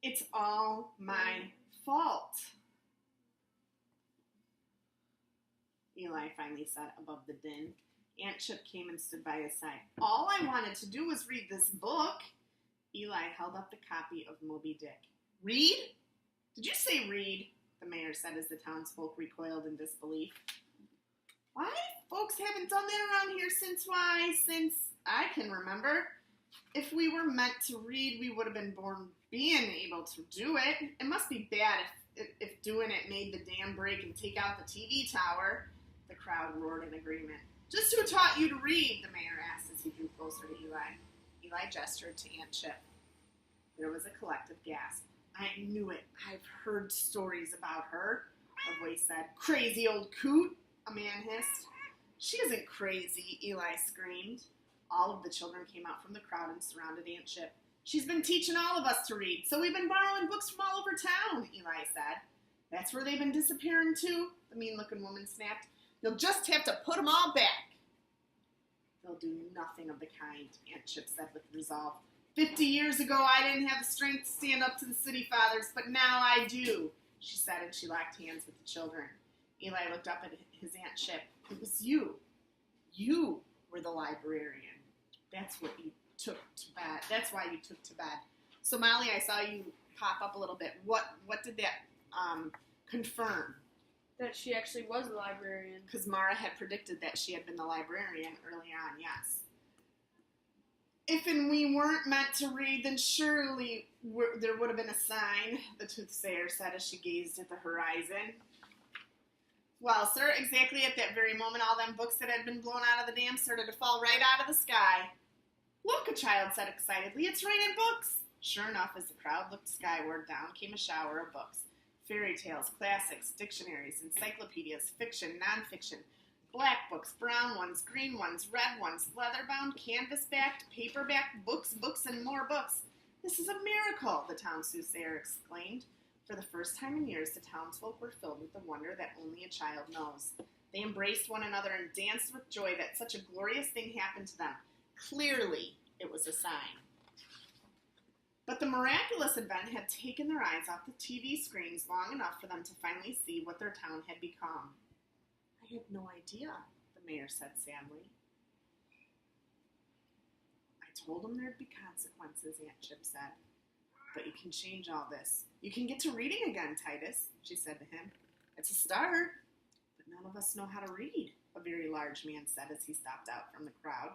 It's all my fault, Eli finally said above the din. Aunt Chip came and stood by his side. All I wanted to do was read this book. Eli held up the copy of Moby Dick. Read? Did you say read? The mayor said as the townsfolk recoiled in disbelief. Why? Folks haven't done that around here since I can remember. If we were meant to read, we would have been born being able to do it. It must be bad if doing it made the dam break and take out the TV tower. The crowd roared in agreement. Just who taught you to read? The mayor asked as he drew closer to Eli. Eli gestured to Aunt Chip. There was a collective gasp. I knew it. I've heard stories about her, a voice said. Crazy old coot, a man hissed. She isn't crazy, Eli screamed. All of the children came out from the crowd and surrounded Aunt Chip. She's been teaching all of us to read, so we've been borrowing books from all over town, Eli said. That's where they've been disappearing to, the mean-looking woman snapped. You'll just have to put them all back. They'll do nothing of the kind, Aunt Chip said with resolve. 50 years ago, I didn't have the strength to stand up to the city fathers, but now I do, she said, and she locked hands with the children. Eli looked up at his Aunt Chip. It was you. You were the librarian. That's what you took to bed. That's why you took to bed. So, Molly, I saw you pop up a little bit. What did that confirm? That she actually was a librarian. Because Mara had predicted that she had been the librarian early on, yes. If and we weren't meant to read, then surely there would have been a sign, the soothsayer said as she gazed at the horizon. Well, sir, exactly at that very moment, all them books that had been blown out of the dam started to fall right out of the sky. Look, a child said excitedly, it's raining books. Sure enough, as the crowd looked skyward, down came a shower of books. Fairy tales, classics, dictionaries, encyclopedias, fiction, nonfiction, black books, brown ones, green ones, red ones, leather-bound, canvas-backed, paperback, books, and more books. This is a miracle, the town soothsayer exclaimed. For the first time in years, the townsfolk were filled with the wonder that only a child knows. They embraced one another and danced with joy that such a glorious thing happened to them. Clearly, it was a sign. But the miraculous event had taken their eyes off the TV screens long enough for them to finally see what their town had become. I had no idea, the mayor said sadly. I told them there'd be consequences, Aunt Chip said. But you can change all this. You can get to reading again, Titus, she said to him. It's a start. But none of us know how to read, a very large man said as he stopped out from the crowd.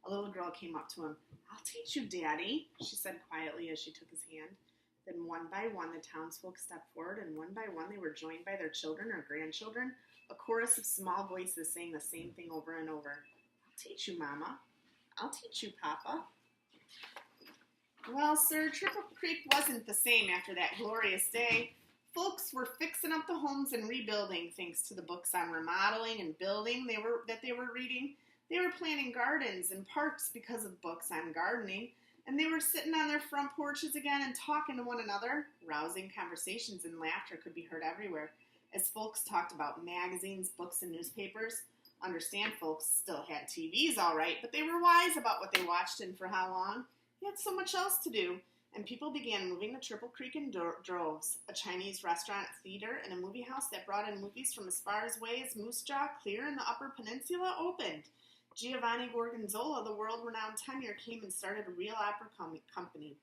A little girl came up to him. I'll teach you, Daddy, she said quietly as she took his hand. Then one by one the townsfolk stepped forward, and one by one they were joined by their children or grandchildren, a chorus of small voices saying the same thing over and over. I'll teach you, Mama. I'll teach you, Papa. Well, sir, Triple Creek wasn't the same after that glorious day. Folks were fixing up the homes and rebuilding thanks to the books on remodeling and building that they were reading. They were planting gardens and parks because of books on gardening, and they were sitting on their front porches again and talking to one another. Rousing conversations and laughter could be heard everywhere as folks talked about magazines, books, and newspapers. Understand folks still had TVs, all right, but they were wise about what they watched and for how long. They had so much else to do, and people began moving to Triple Creek in droves. A Chinese restaurant, theater, and a movie house that brought in movies from as far away as Moose Jaw, Clear, and the Upper Peninsula opened. Giovanni Gorgonzola, the world-renowned tenor, came and started a real opera company.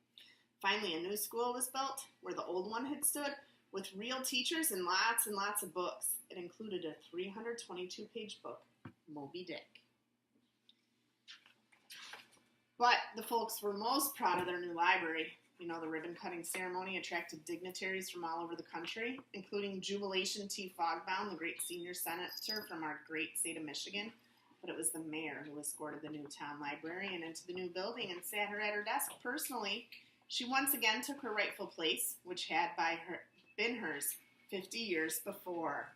Finally, a new school was built where the old one had stood, with real teachers and lots of books. It included a 322-page book, Moby Dick. But the folks were most proud of their new library. You know, the ribbon-cutting ceremony attracted dignitaries from all over the country, including Jubilation T. Fogbaum, the great senior senator from our great state of Michigan. But it was the mayor who escorted the new town librarian into the new building and sat her at her desk personally. She once again took her rightful place, which had been hers 50 years before.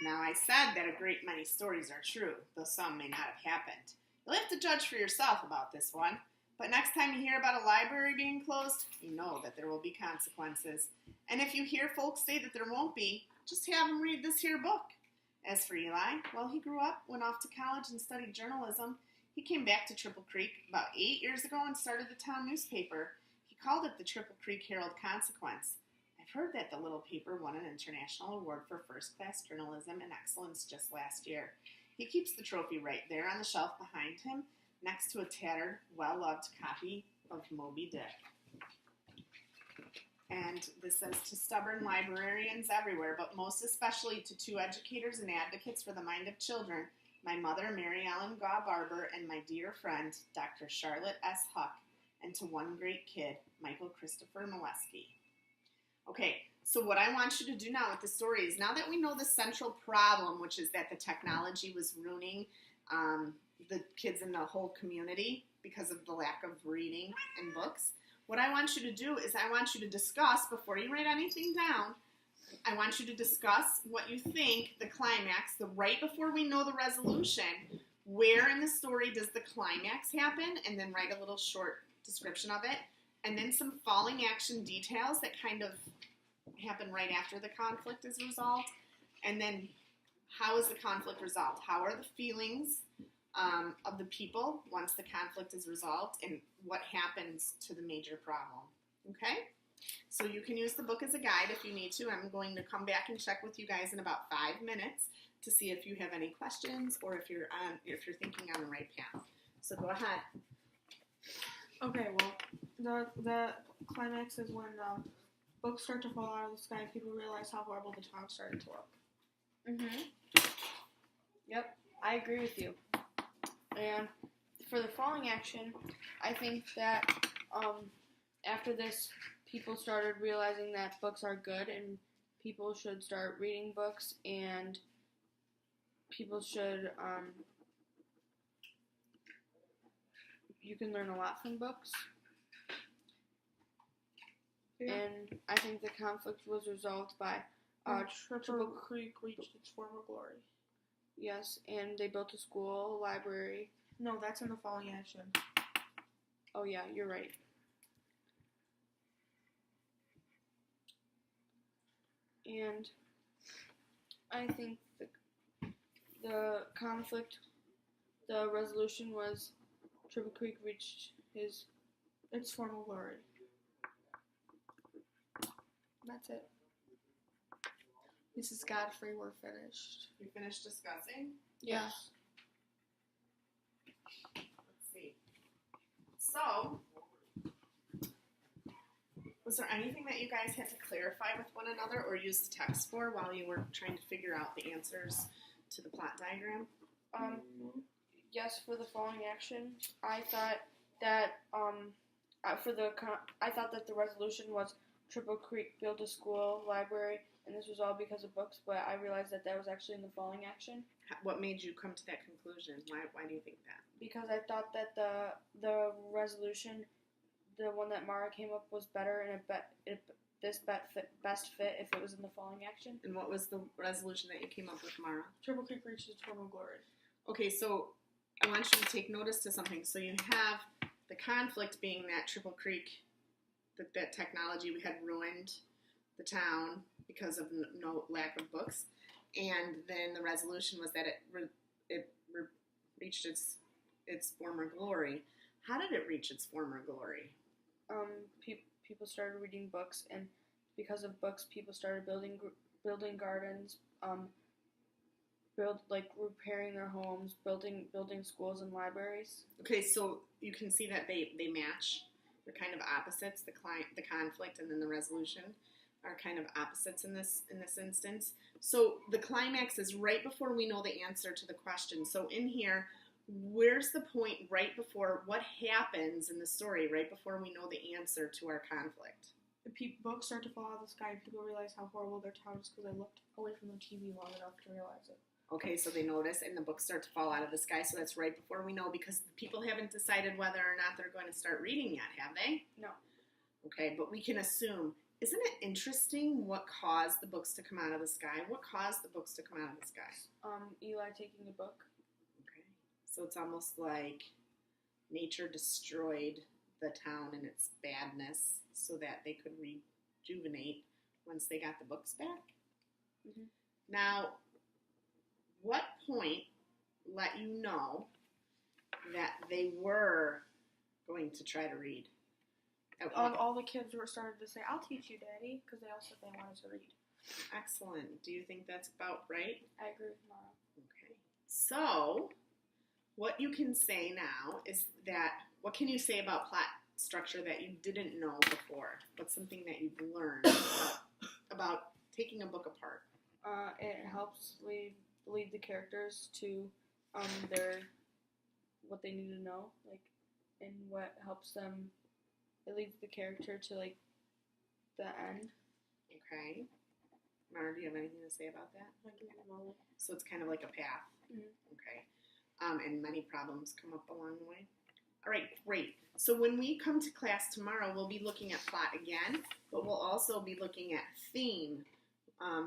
Now, I said that a great many stories are true, though some may not have happened. You'll have to judge for yourself about this one. But next time you hear about a library being closed, you know that there will be consequences. And if you hear folks say that there won't be, just have them read this here book. As for Eli, well, he grew up, went off to college, and studied journalism. He came back to Triple Creek about 8 years ago and started the town newspaper. He called it the Triple Creek Herald-Consequence. I've heard that the little paper won an international award for first-class journalism and excellence just last year. He keeps the trophy right there on the shelf behind him, next to a tattered, well-loved copy of Moby Dick. And this says, to stubborn librarians everywhere, but most especially to two educators and advocates for the mind of children, my mother, Mary Ellen Gaw Barber, and my dear friend, Dr. Charlotte S. Huck, and to one great kid, Michael Christopher Molesky. Okay, so what I want you to do now with the story is, now that we know the central problem, which is that the technology was ruining the kids in the whole community because of the lack of reading and books, what I want you to do is I want you to discuss, before you write anything down, I want you to discuss what you think the climax, right before we know the resolution, where in the story does the climax happen, and then write a little short description of it, and then some falling action details that kind of happen right after the conflict is resolved, and then how is the conflict resolved? How are the feelings of the people once the conflict is resolved, and what happens to the major problem? Okay? So you can use the book as a guide if you need to. I'm going to come back and check with you guys in about 5 minutes to see if you have any questions or if you're thinking on the right path. So go ahead. Okay, well, the climax is when books start to fall out of the sky and people realize how horrible the town started to look. Mm-hmm. Yep, I agree with you. And for the falling action, I think that after this, people started realizing that books are good and people should start reading books, and people should, you can learn a lot from books. Yeah. And I think the conflict was resolved by Triple Creek reached its former glory. yes, and they built a school, a library. No, that's in the falling action. Oh yeah, you're right. And I think the conflict, the resolution was Triple Creek reached its former glory. That's it. Mrs. Godfrey, we're finished. We finished discussing? Yeah. Let's see. So, was there anything that you guys had to clarify with one another or use the text for while you were trying to figure out the answers to the plot diagram? Yes, for the falling action, I thought that I thought that the resolution was Triple Creek built a school, library, and this was all because of books, but I realized that was actually in the falling action. What made you come to that conclusion? Why do you think that? Because I thought that the resolution, the one that Mara came up, was better, and best fit if it was in the falling action. And what was the resolution that you came up with, Mara? Triple Creek reached its former glory. Okay, so I want you to take notice to something. So you have the conflict being that Triple Creek, that technology had ruined the town because of no lack of books, and then the resolution was that it reached its former glory. How did it reach its former glory? People started reading books, and because of books, people started building gardens, repairing their homes, building schools and libraries. Okay, so you can see that they match. They're kind of opposites. The conflict and then the resolution are kind of opposites in this instance. So the climax is right before we know the answer to the question. So in here, where's the point right before, what happens in the story right before we know the answer to our conflict? The books start to fall out of the sky and people realize how horrible their town is because they looked away from the TV long enough to realize it. Okay, so they notice and the books start to fall out of the sky, so that's right before we know, because people haven't decided whether or not they're going to start reading yet, have they? No. Okay, but we can assume. Isn't it interesting what caused the books to come out of the sky? What caused the books to come out of the sky? Eli taking a book. Okay, so it's almost like nature destroyed the town and its badness so that they could rejuvenate once they got the books back. Mm-hmm. Now, what point let you know that they were going to try to read? All the kids were started to say, "I'll teach you, Daddy," because they all said they wanted to read. Excellent. Do you think that's about right? I agree with Mara. Okay. So, what you can say now is that, what can you say about plot structure that you didn't know before? What's something that you've learned about taking a book apart? It helps lead the characters to what they need to know, like, and what helps them. It leads the character to like the end. Okay. Mara, do you have anything to say about that? I agree with Molly. So it's kind of like a path. Mhm. Okay. And many problems come up along the way. All right, great. So when we come to class tomorrow, we'll be looking at plot again, but we'll also be looking at theme,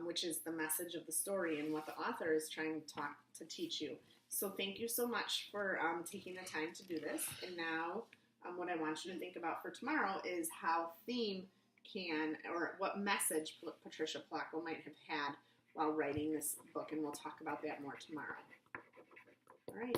which is the message of the story and what the author is trying to teach you. So thank you so much for taking the time to do this. And now what I want you to think about for tomorrow is how theme can, or what message Patricia Plocko might have had while writing this book, and we'll talk about that more tomorrow. All right.